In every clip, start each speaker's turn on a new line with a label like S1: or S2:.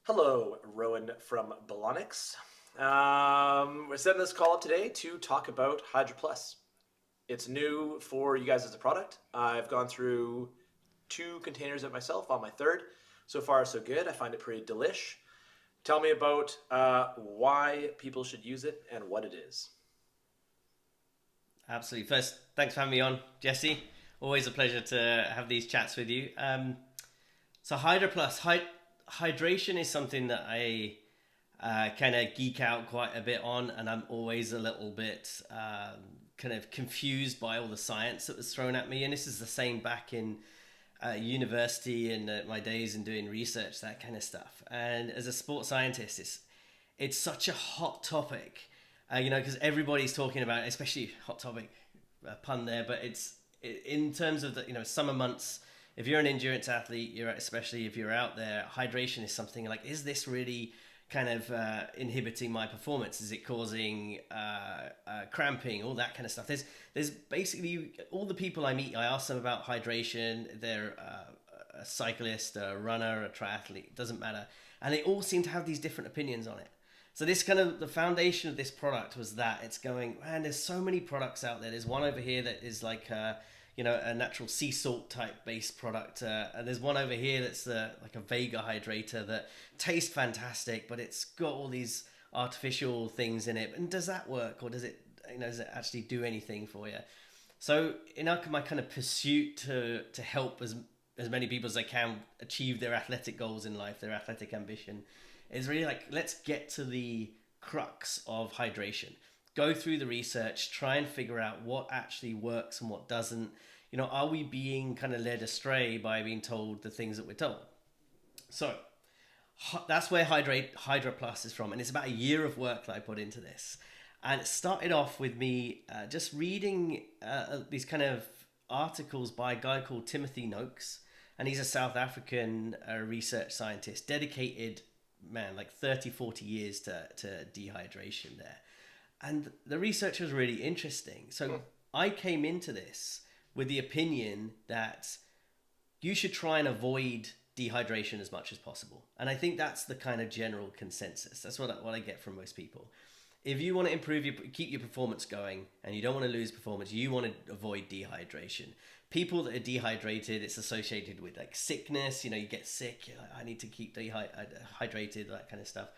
S1: Hello, Rowan from Blonyx. We're setting this call up today to talk about Hydra Plus. It's new for you guys as a product. I've gone through two containers of myself on my third. So far, so good. I find it pretty delish. Tell me about why people should use it and what it is.
S2: Absolutely. First, thanks for having me on, Jesse. Always a pleasure to have these chats with you. So Hydra Plus, hydration is something that I kind of geek out quite a bit on, and I'm always a little bit kind of confused by all the science that was thrown at me. And this is the same back in university and my days in doing research, that kind of stuff. And as a sports scientist, it's such a hot topic, because everybody's talking about it, especially hot topic, pun there, but in terms of the summer months. If you're an endurance athlete, especially if you're out there, hydration is something like, is this really kind of inhibiting my performance? Is it causing cramping? All that kind of stuff. There's basically all the people I meet. I ask them about hydration. They're a cyclist, a runner, a triathlete. It doesn't matter, and they all seem to have these different opinions on it. So this kind of the foundation of this product was that it's going, man, there's so many products out there. There's one over here that is like a natural sea salt type based product, and there's one over here that's like a Vega hydrator that tastes fantastic, but it's got all these artificial things in it. And does that work, or does it actually do anything for you? So in my kind of pursuit to help as many people as I can achieve their athletic goals in life, their athletic ambition, is really like, let's get to the crux of hydration. Go through the research, try and figure out what actually works and what doesn't. Are we being kind of led astray by being told the things that we're told? So that's where Hydra Plus is from, and it's about a year of work that I put into this. And it started off with me just reading these kind of articles by a guy called Timothy Noakes, and he's a South African research scientist, dedicated, man, like 30, 40 years to dehydration there. And the research was really interesting. So I came into this with the opinion that you should try and avoid dehydration as much as possible. And I think that's the kind of general consensus. That's what I get from most people. If you want to keep your performance going, and you don't want to lose performance, you want to avoid dehydration. People that are dehydrated, it's associated with like sickness. You get sick. You're like, I need to keep hydrated, that kind of stuff.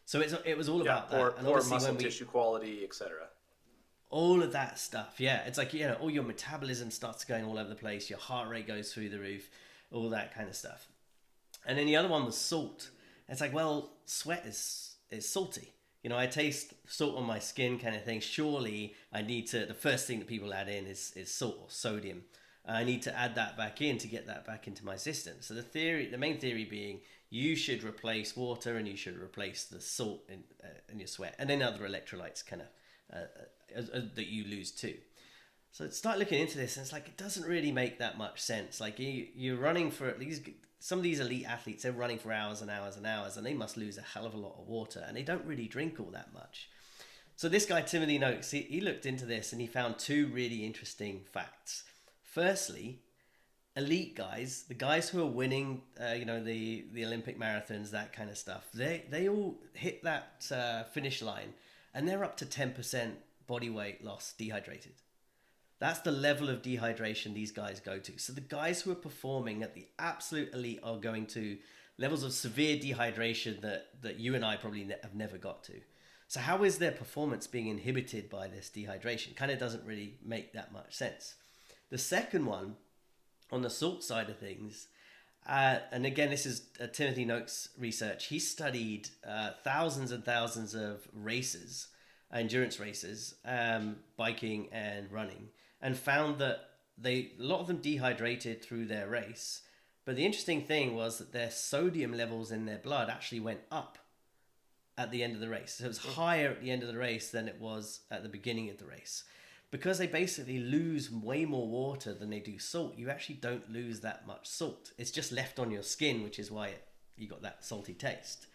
S2: So it was all
S1: Yeah,
S2: about
S1: poor,
S2: that. And
S1: poor
S2: obviously,
S1: muscle tissue quality, etc.
S2: all of that stuff, yeah, it's like, all your metabolism starts going all over the place. Your heart rate goes through the roof, all that kind of stuff. And then the other one was salt. It's like, well, sweat is salty. I taste salt on my skin, kind of thing. Surely I need to. The first thing that people add in is salt or sodium. I need to add that back in to get that back into my system. So the main theory being, you should replace water and you should replace the salt in your sweat, and then other electrolytes kind of that you lose too. So start looking into this, and it's like, it doesn't really make that much sense. Like, you're running for at least some of these elite athletes, they're running for hours and hours and hours, and they must lose a hell of a lot of water, and they don't really drink all that much. So this guy Timothy Noakes, he looked into this and he found two really interesting facts. Firstly, elite guys, the guys who are winning, the Olympic marathons, that kind of stuff, they all hit that finish line, and they're up to 10% body weight loss dehydrated. That's the level of dehydration these guys go to. So the guys who are performing at the absolute elite are going to levels of severe dehydration that you and I probably have never got to. So how is their performance being inhibited by this dehydration? Kind of doesn't really make that much sense. The second one, on the salt side of things, and again, this is Timothy Noakes' research. He studied thousands and thousands of races, endurance races, biking and running, and found that a lot of them dehydrated through their race. But the interesting thing was that their sodium levels in their blood actually went up at the end of the race. So it was higher at the end of the race than it was at the beginning of the race. Because they basically lose way more water than they do salt, you actually don't lose that much salt. It's just left on your skin, which is why you got that salty taste.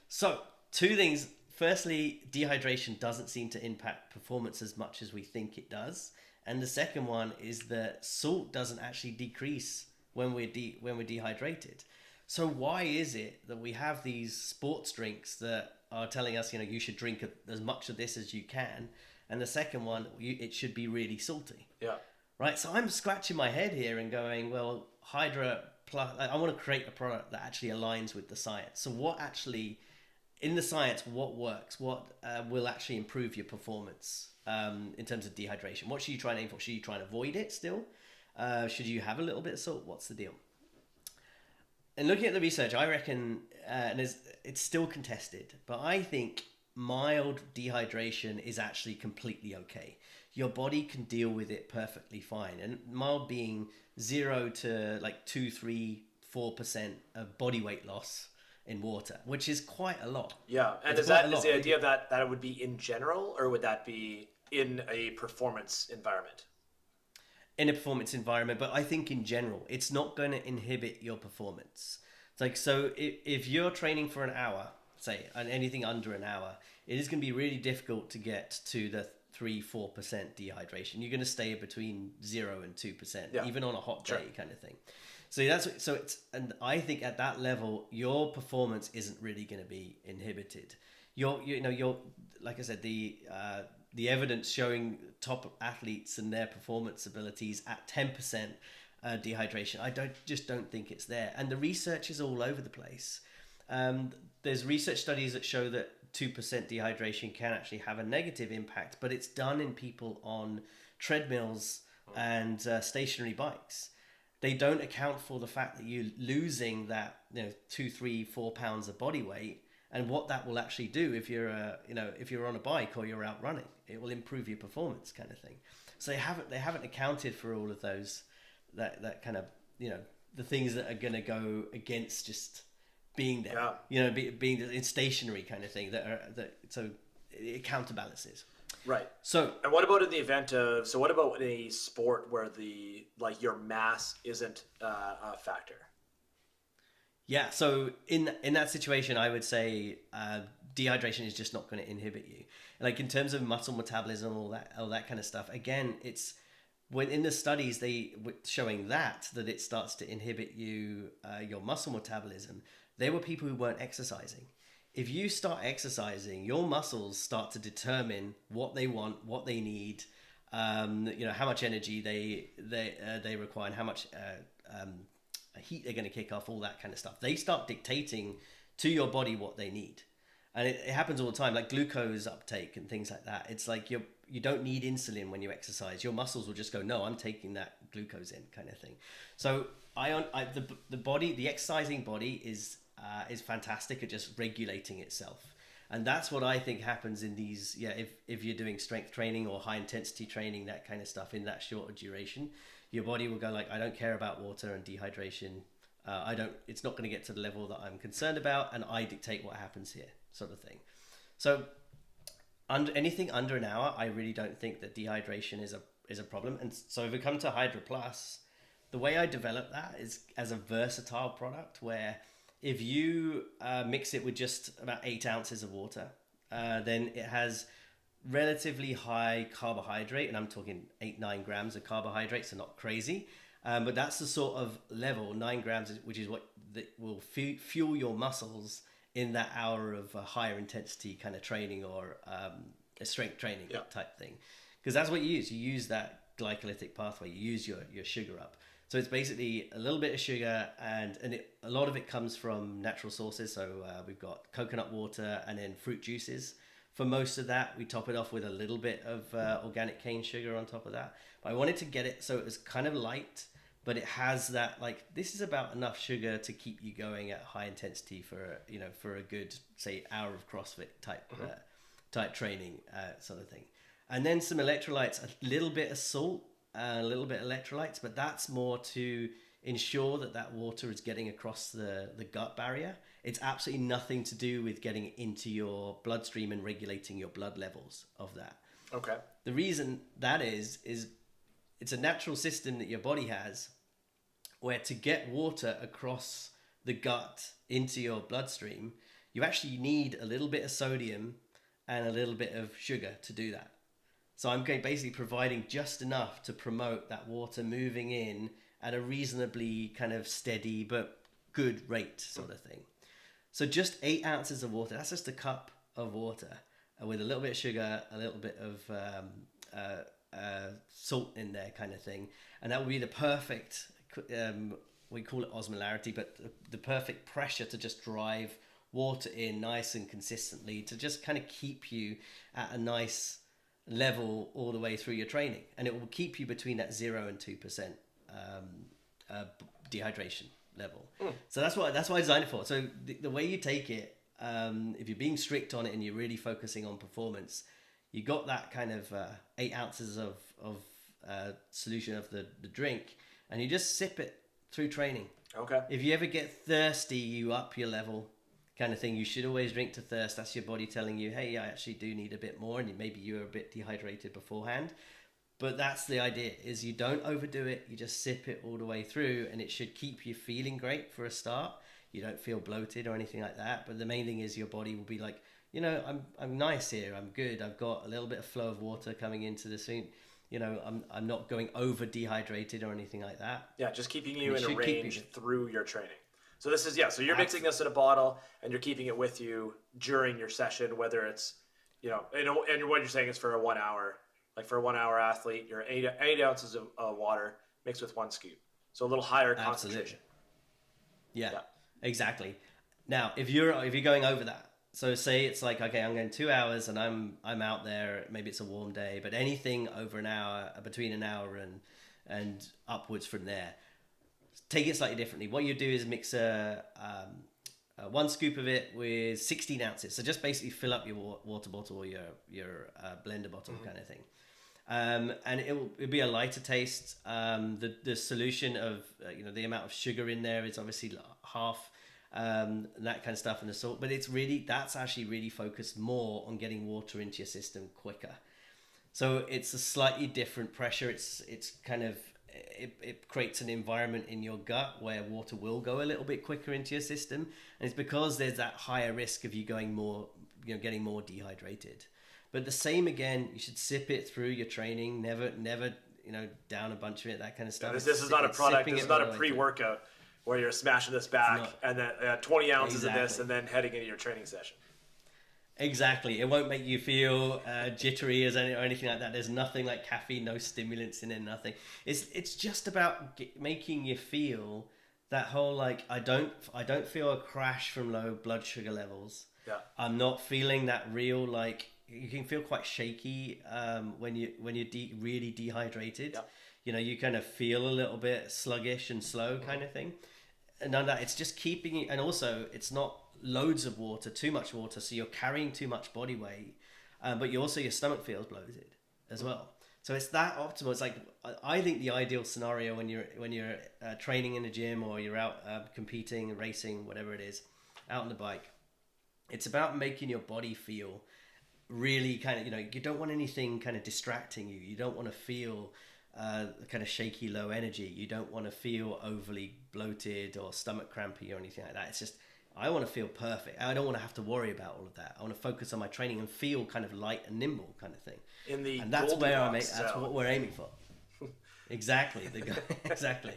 S2: So, two things. Firstly, dehydration doesn't seem to impact performance as much as we think it does. And the second one is that salt doesn't actually decrease when we're dehydrated. So why is it that we have these sports drinks that are telling us, you should drink as much of this as you can, and the second one, it should be really salty,
S1: Yeah.
S2: right? So I'm scratching my head here and going, well, Hydra plus, I want to create a product that actually aligns with the science. So what actually, in the science, what works? What will actually improve your performance in terms of dehydration? What should you try and aim for? Should you try and avoid it still? Should you have a little bit of salt? What's the deal? And looking at the research, I reckon, and it's still contested, but I think mild dehydration is actually completely okay. Your body can deal with it perfectly fine. And mild being 0 to like 2, 3, 4% of body weight loss in water, which is quite a lot.
S1: Yeah. And
S2: It's
S1: is
S2: quite
S1: that
S2: a
S1: is
S2: lot.
S1: the idea that it would be in general, or would that be in a performance environment?
S2: In a performance environment, but I think in general, it's not going to inhibit your performance. It's like, so if you're training for an hour, say, and anything under an hour, it is going to be really difficult to get to the 3-4% dehydration. You're going to stay between 0 and 2%, even on a hot day kind of thing. So and I think at that level, your performance isn't really going to be inhibited. You're like I said, the evidence showing top athletes and their performance abilities at 10% dehydration, I just don't think it's there. And the research is all over the place. There's research studies that show that 2% dehydration can actually have a negative impact, but it's done in people on treadmills and stationary bikes. They don't account for the fact that you're losing that 2, 3, 4 pounds of body weight, and what that will actually do if you're if you're on a bike or you're out running. It will improve your performance, kind of thing. So they haven't accounted for all of those that kind of the things that are going to go against just being there. Being in stationary kind of thing so it counterbalances.
S1: Right.
S2: So,
S1: and what about in the event of, so what about a sport where your mass isn't a factor?
S2: Yeah, so in that situation, I would say dehydration is just not going to inhibit you. Like in terms of muscle metabolism, all that kind of stuff. Again, it's when in the studies they were showing that it starts to inhibit your muscle metabolism. They were people who weren't exercising. If you start exercising, your muscles start to determine what they want, what they need, how much energy they require, and how much heat they're going to kick off, all that kind of stuff. They start dictating to your body what they need. And it happens all the time, like glucose uptake and things like that. It's like you don't need insulin when you exercise. Your muscles will just go, no, I'm taking that glucose in, kind of thing. So the exercising body is fantastic at just regulating itself. And that's what I think happens in these, if you're doing strength training or high intensity training, that kind of stuff in that shorter duration, your body will go like, I don't care about water and dehydration. It's not going to get to the level that I'm concerned about, and I dictate what happens here, sort of thing. So anything under an hour, I really don't think that dehydration is a problem. And so if we come to Hydra Plus, the way I develop that is as a versatile product where if you mix it with just about 8 ounces of water, then it has relatively high carbohydrate, and I'm talking 8-9 grams of carbohydrate, so not crazy. But that's the sort of level, 9 grams, which is what will fuel your muscles in that hour of higher intensity kind of training or a strength training type thing. Because that's what you use. You use that glycolytic pathway. You use your sugar up. So it's basically a little bit of sugar, and a lot of it comes from natural sources. So we've got coconut water and then fruit juices. For most of that, we top it off with a little bit of organic cane sugar on top of that. But I wanted to get it so it was kind of light, but it has that, like, this is about enough sugar to keep you going at high intensity for a good, say, hour of CrossFit type training sort of thing. And then some electrolytes, a little bit of salt, a little bit of electrolytes, but that's more to ensure that water is getting across the gut barrier. It's absolutely nothing to do with getting it into your bloodstream and regulating your blood levels of that.
S1: Okay.
S2: The reason that is it's a natural system that your body has where to get water across the gut into your bloodstream, you actually need a little bit of sodium and a little bit of sugar to do that. So I'm basically providing just enough to promote that water moving in at a reasonably kind of steady but good rate sort of thing. So just 8 ounces of water, that's just a cup of water with a little bit of sugar, a little bit of salt in there kind of thing. And that would be the perfect, we call it osmolarity, but the perfect pressure to just drive water in nice and consistently to just kind of keep you at a nice level all the way through your training. And it will keep you between that 0 and 2% dehydration level. So that's what I designed it for. So the way you take it, if you're being strict on it and you're really focusing on performance, you got that kind of 8 ounces of solution of the drink, and you just sip it through training.
S1: Okay.
S2: If you ever get thirsty, you up your level kind of thing. You should always drink to thirst. That's your body telling you, hey, I actually do need a bit more, and maybe you were a bit dehydrated beforehand. But that's the idea, is you don't overdo it. You just sip it all the way through, and it should keep you feeling great for a start. You don't feel bloated or anything like that. But the main thing is your body will be like, you know, I'm nice here. I'm good. I've got a little bit of flow of water coming into the suit. You know, I'm not going over dehydrated or anything like that.
S1: Yeah, just keeping you in a range through your training. So this is, so you're mixing this in a bottle and you're keeping it with you during your session, whether it's, you know, and what you're saying is for a 1 hour, like for a 1 hour athlete, you're 8 ounces of water mixed with 1 scoop. So a little higher concentration.
S2: Yeah, exactly. Now, if you're going over that, so say it's like, okay, I'm going 2 hours and I'm out there, maybe it's a warm day, but anything over an hour, between an hour and upwards from there, take it slightly differently. What you do is mix a 1 scoop of it with 16 ounces. So just basically fill up your water bottle or your blender bottle kind of thing. And it'll be a lighter taste. The solution of, you know, the amount of sugar in there is obviously half, that kind of stuff, and the salt, but that's actually really focused more on getting water into your system quicker. So it's a slightly different pressure. It's kind of, it creates an environment in your gut where water will go a little bit quicker into your system, and it's because there's that higher risk of you going more, you know, getting more dehydrated. But the same again, you should sip it through your training. Never, you know, down a bunch of it, that kind of stuff.
S1: This is not a product. This is not a pre-workout where you're smashing this back and then 20 ounces of this and then heading into your training session.
S2: Exactly. It won't make you feel jittery or anything like that. There's nothing like caffeine, no stimulants in it, nothing. It's just about making you feel that whole, like, I don't feel a crash from low blood sugar levels.
S1: Yeah.
S2: I'm not feeling that real, like, you can feel quite shaky when you're really dehydrated.
S1: Yeah.
S2: You know, you kind of feel a little bit sluggish and slow kind of thing. And none of that, it's just keeping you, and also it's not loads of water, too much water, so you're carrying too much body weight, but your stomach feels bloated as well. So it's that optimal. It's like, I think the ideal scenario when you're training in the gym or you're out competing, racing, whatever it is, out on the bike, it's about making your body feel really kind of, you know, you don't want anything kind of distracting you. You don't want to feel kind of shaky, low energy. You don't want to feel overly bloated or stomach crampy or anything like that. It's just, I want to feel perfect. I don't want to have to worry about all of that. I want to focus on my training and feel kind of light and nimble kind of thing. And that's where that's what we're aiming for. Exactly. Exactly.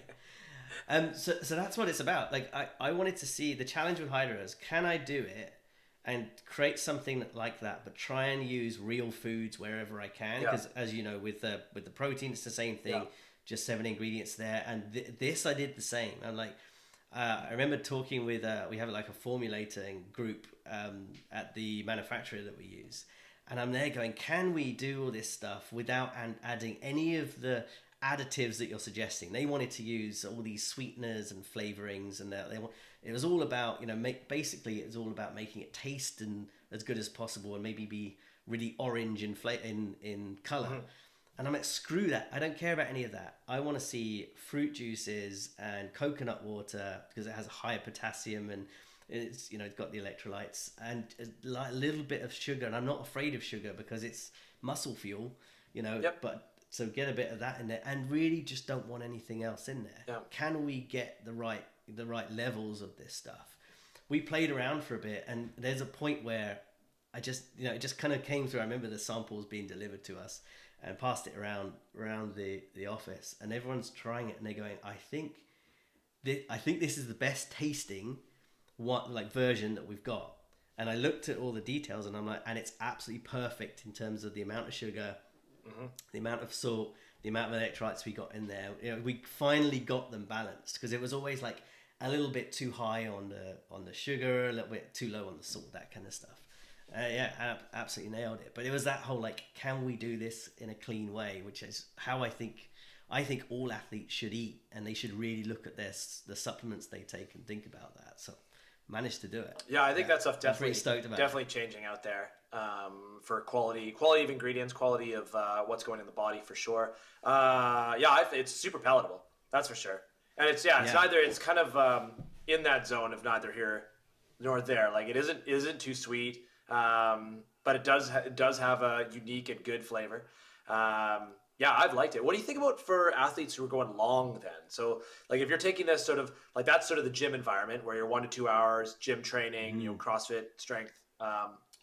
S2: So that's what it's about. Like, I wanted to see the challenge with Hydra is, can I do it and create something like that, but try and use real foods wherever I can? Because as you know, with the protein, it's the same thing, just 7 ingredients there. And this, I did the same. I'm like, I remember talking with, we have like a formulating group at the manufacturer that we use. And I'm there going, can we do all this stuff without adding any of the additives that you're suggesting? They wanted to use all these sweeteners and flavorings, and it was all about, you know, basically it was all about making it taste and as good as possible, and maybe be really orange in color. Mm-hmm. And I'm like, screw that. I don't care about any of that. I want to see fruit juices and coconut water, because it has higher potassium and it's, you know, it's got the electrolytes, and a little bit of sugar. And I'm not afraid of sugar because it's muscle fuel, you know. Yep. But so get a bit of that in there, and really just don't want anything else in there. Yeah. Can we get the right levels of this stuff? We played around for a bit, and there's a point where I just, you know, it just kind of came through. I remember the samples being delivered to us and passed it around the office, and everyone's trying it, and they're going, I think I think this is the best tasting version that we've got. And I looked at all the details, and I'm like, and it's absolutely perfect in terms of the amount of sugar, the amount of salt, the amount of electrolytes we got in there. We finally got them balanced, because it was always like a little bit too high on the sugar, a little bit too low on the salt, that kind of stuff. Absolutely nailed it. But it was that whole like, can we do this in a clean way, which is how I think all athletes should eat, and they should really look at the supplements they take and think about that. So managed to do it.
S1: Yeah, I think that stuff
S2: Pretty stoked about
S1: definitely changing out there for quality of ingredients, quality of what's going in the body for sure. It's super palatable, that's for sure. And it's neither, it's kind of in that zone of neither here nor there. Like it isn't too sweet, but it does have a unique and good flavor. I've liked it. What do you think about for athletes who are going long then? So like if you're taking this sort of like, that's sort of the gym environment where you're 1 to 2 hours, gym training, CrossFit, strength,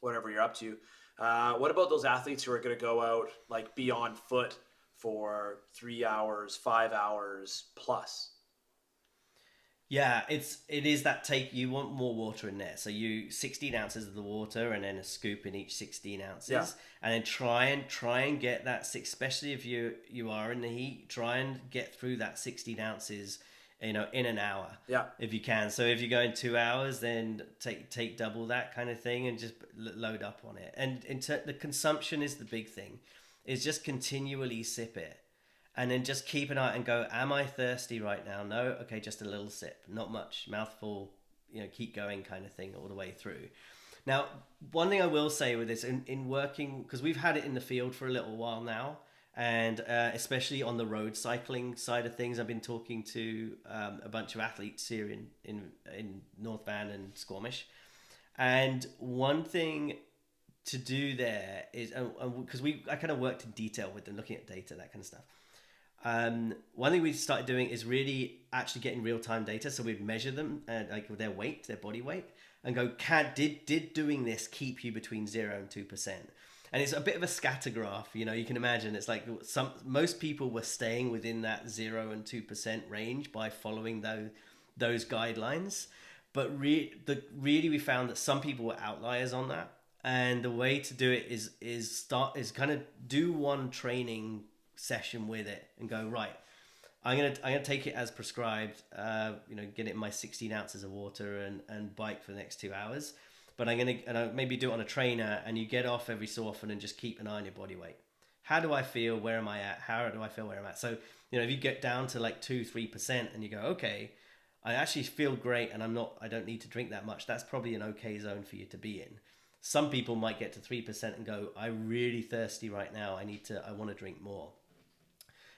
S1: whatever you're up to. What about those athletes who are going to go out like be on foot for 3 hours, 5 hours plus?
S2: Yeah, it is that you want more water in there. So 16 ounces of the water, and then a scoop in each 16 ounces, and then try and get that especially if you are in the heat, try and get through that 16 ounces, in an hour, if you can. So if you're going 2 hours, then take double that kind of thing and just load up on it. And the consumption is the big thing, is just continually sip it. And then just keep an eye and go, am I thirsty right now? No? Okay, just a little sip. Not much. Mouthful, keep going kind of thing all the way through. Now, one thing I will say with this, in working, because we've had it in the field for a little while now, and especially on the road cycling side of things, I've been talking to a bunch of athletes here in North Van and Squamish. And one thing to do there is, because I kind of worked in detail with them, looking at data, that kind of stuff. One thing we started doing is really actually getting real-time data. So we'd measure them, like their weight, their body weight, and go, did doing this keep you between 0 and 2%? And it's a bit of a scatter graph, you can imagine. It's like most people were staying within that 0 and 2% range by following those guidelines. But really we found that some people were outliers on that. And the way to do it is kind of do one training session with it and go, right, I'm gonna take it as prescribed, get it in my 16 ounces of water and bike for the next 2 hours, but I'm gonna maybe do it on a trainer, and you get off every so often and just keep an eye on your body weight. How do I feel? Where am I at? How do I feel where I'm at? So if you get down to like 2-3% and you go, okay, I actually feel great and I don't need to drink that much, that's probably an okay zone for you to be in. Some people might get to 3% and go, I'm really thirsty right now, I want to drink more.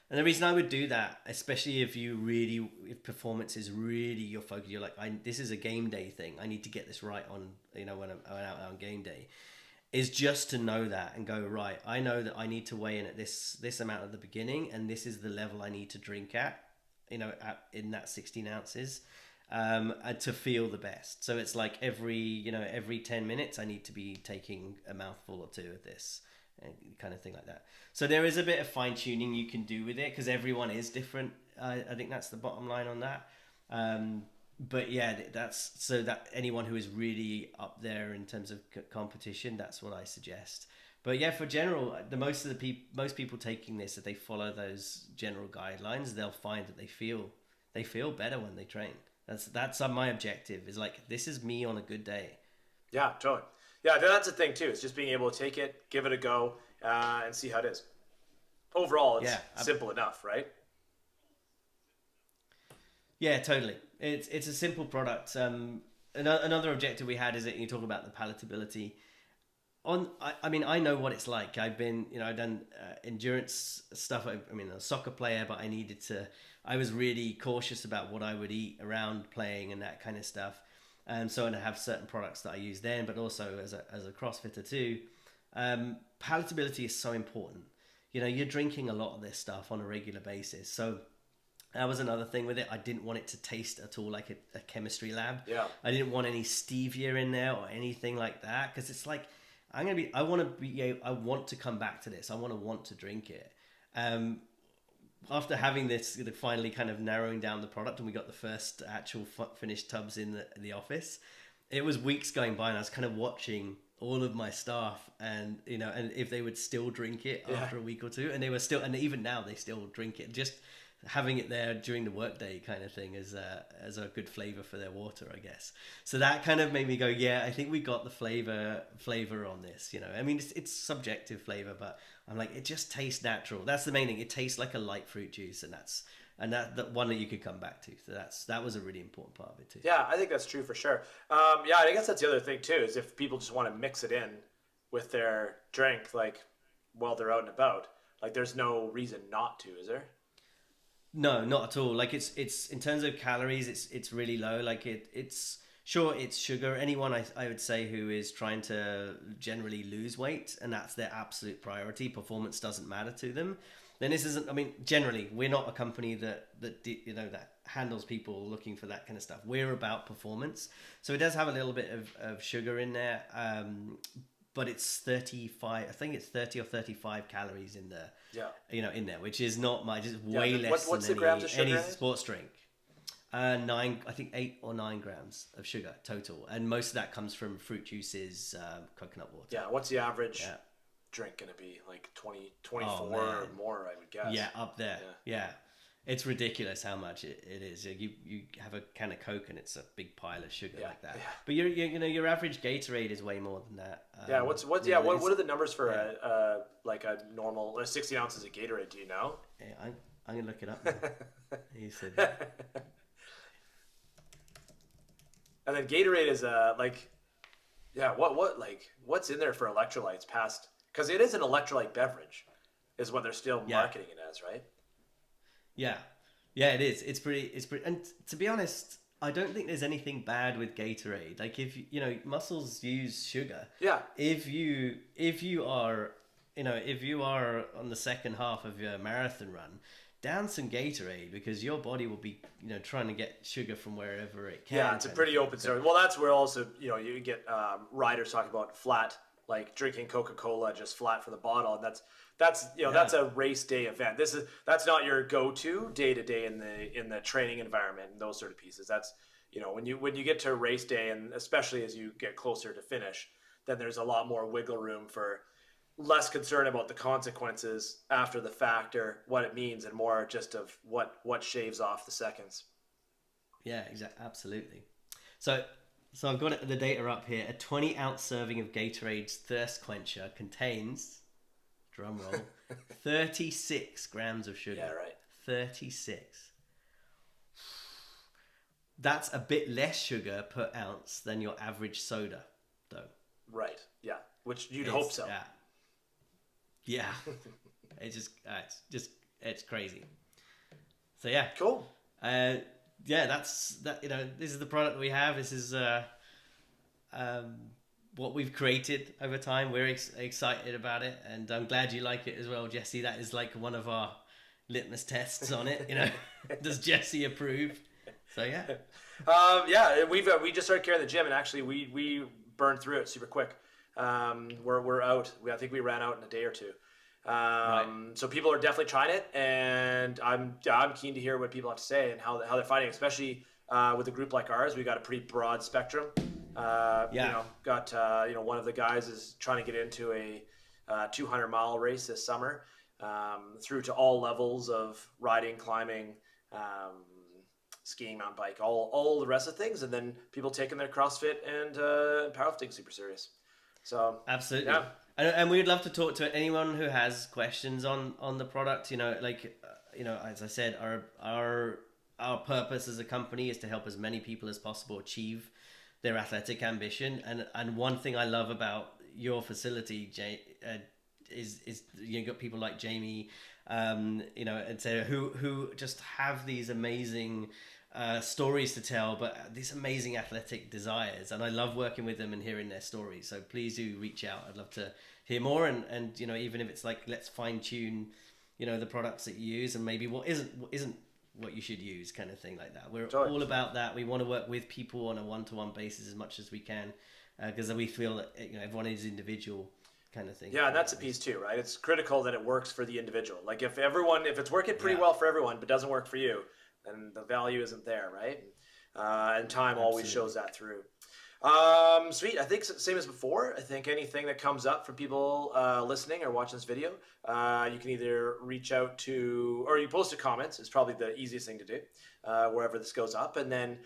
S2: And the reason I would do that, especially if performance is really your focus, you're like, this is a game day thing, I need to get this right on, when I'm out on game day, is just to know that and go, right, I know that I need to weigh in at this amount at the beginning, and this is the level I need to drink at, in that 16 ounces, to feel the best. So it's like every 10 minutes I need to be taking a mouthful or two of this, kind of thing like that. So there is a bit of fine tuning you can do with it, because everyone is different. I think that's the bottom line on that. But yeah, that's so that anyone who is really up there in terms of competition, that's what I suggest. But yeah, for general, most people taking this, if they follow those general guidelines, they'll find that they feel better when they train. That's my objective, is like, this is me on a good day.
S1: Yeah, totally. Yeah, that's the thing too. It's just being able to take it, give it a go, and see how it is. Overall, it's simple enough, right?
S2: Yeah, totally. It's a simple product. Another objective we had is that you talk about the palatability. I know what it's like. I've done endurance stuff. I'm a soccer player, but I was really cautious about what I would eat around playing and that kind of stuff. So I have certain products that I use then, but also as a CrossFitter too. Palatability is so important. You're drinking a lot of this stuff on a regular basis. So that was another thing with it. I didn't want it to taste at all like a chemistry lab.
S1: Yeah.
S2: I didn't want any stevia in there or anything like that, because it's like, I want to come back to this. I want to drink it. after having this, finally kind of narrowing down the product, and we got the first actual finished tubs in the office, it was weeks going by, and I was kind of watching all of my staff, and and if they would still drink it after a week or two, and they were still, and even now they still drink it. Just having it there during the workday kind of thing as a good flavor for their water, I guess. So that kind of made me go, yeah, I think we got the flavor on this. I mean, it's subjective flavor, but I'm like, it just tastes natural. That's the main thing. It tastes like a light fruit juice, and that one that you could come back to. So that was a really important part of it too.
S1: Yeah, I think that's true for sure. Yeah, I guess that's the other thing too, is if people just want to mix it in with their drink, like while they're out and about, like there's no reason not to, is there?
S2: No, not at all. Like it's in terms of calories, it's really low. Like it's sure it's sugar. Anyone I would say who is trying to generally lose weight, and that's their absolute priority, performance doesn't matter to them, then this isn't. I mean, generally we're not a company that handles people looking for that kind of stuff. We're about performance, so it does have a little bit of sugar in there. But it's 35. I think it's 30 or 35 calories in there.
S1: Yeah.
S2: In there, which is not much. It's way less
S1: what's
S2: than
S1: the grams of sugar
S2: any sports drink. 9, I think 8 or 9 grams of sugar total, and most of that comes from fruit juices, coconut water.
S1: Yeah. What's the average drink going to be? Like 20, 24 or more, I would guess.
S2: Yeah, up there. Yeah. It's ridiculous how much it is. You have a can of Coke and it's a big pile of sugar like that. Yeah. But your average Gatorade is way more than that.
S1: What are the numbers for a normal 60 ounces of Gatorade? Do you know?
S2: Yeah, I'm gonna look it up now. You said that.
S1: And then Gatorade is what's in there for electrolytes past, because it is an electrolyte beverage, is what they're still marketing it as, right?
S2: Yeah, it is. It's pretty. And to be honest, I don't think there's anything bad with Gatorade. Like if muscles use sugar. Yeah. If you are on the second half of your marathon run, down some Gatorade, because your body will be trying to get sugar from wherever it can.
S1: Yeah, it's a pretty open story. Well, that's where also you get riders talking about flat, like drinking Coca-Cola just flat from the bottle, and that's a race day event. That's not your go-to day to day in the training environment and those sort of pieces. That's when you get to race day, and especially as you get closer to finish, then there's a lot more wiggle room for less concern about the consequences after the fact or what it means, and more just of what shaves off the seconds.
S2: Yeah, exactly, absolutely. So I've got the data up here. A 20-ounce serving of Gatorade's Thirst Quencher contains, drum roll, 36 grams of sugar.
S1: Yeah, right.
S2: 36. That's a bit less sugar per ounce than your average soda, though.
S1: Right. Yeah. Which you'd hope so.
S2: Yeah. It's crazy. So yeah.
S1: Cool.
S2: That's that. This is the product we have. This is what we've created over time. We're excited about it, and I'm glad you like it as well, Jesse. That is like one of our litmus tests on it. Does Jesse approve? So yeah.
S1: We just started carrying the gym, and actually we burned through it super quick. We're out. I think we ran out in a day or two. Right. So people are definitely trying it, and I'm keen to hear what people have to say and how they're finding it, especially with a group like ours. We got a pretty broad spectrum. Got one of the guys is trying to get into a 200-mile race this summer, through to all levels of riding, climbing, skiing, mountain bike, all the rest of things, and then people taking their CrossFit and powerlifting super serious. So
S2: absolutely. Yeah. And we'd love to talk to anyone who has questions on the product. As I said, our purpose as a company is to help as many people as possible achieve their athletic ambition. And one thing I love about your facility, is you've got people like Jamie, and Sarah, who just have these amazing stories to tell, but these amazing athletic desires, and I love working with them and hearing their stories. So please do reach out. I'd love to hear more, and even if it's like, let's fine tune the products that you use, and maybe what isn't what you should use, kind of thing like that. We're all about that. We want to work with people on a one-to-one basis as much as we can, because we feel that everyone is individual. kind of thing.
S1: Yeah, and that's a piece too, right? It's critical that it works for the individual. Like if it's working pretty
S2: Yeah.
S1: well for everyone, but doesn't work for you, then the value isn't there, right? And time always shows
S2: Absolutely.
S1: that through. Sweet. I think same as before. I think anything that comes up from people listening or watching this video, you can either reach out to, or you post a comments. Is probably the easiest thing to do wherever this goes up. And then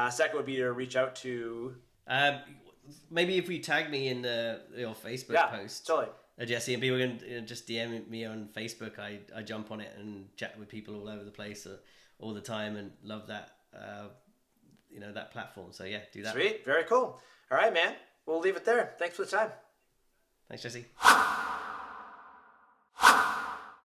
S1: second would be to reach out to.
S2: Um, Maybe if you tag me in your Facebook
S1: Yeah,
S2: post,
S1: totally.
S2: Jesse, and people can just DM me on Facebook. I jump on it and chat with people all over the place all the time, and love that that platform. So yeah, do that.
S1: Sweet. Very cool. All right, man. We'll leave it there. Thanks for the time.
S2: Thanks, Jesse.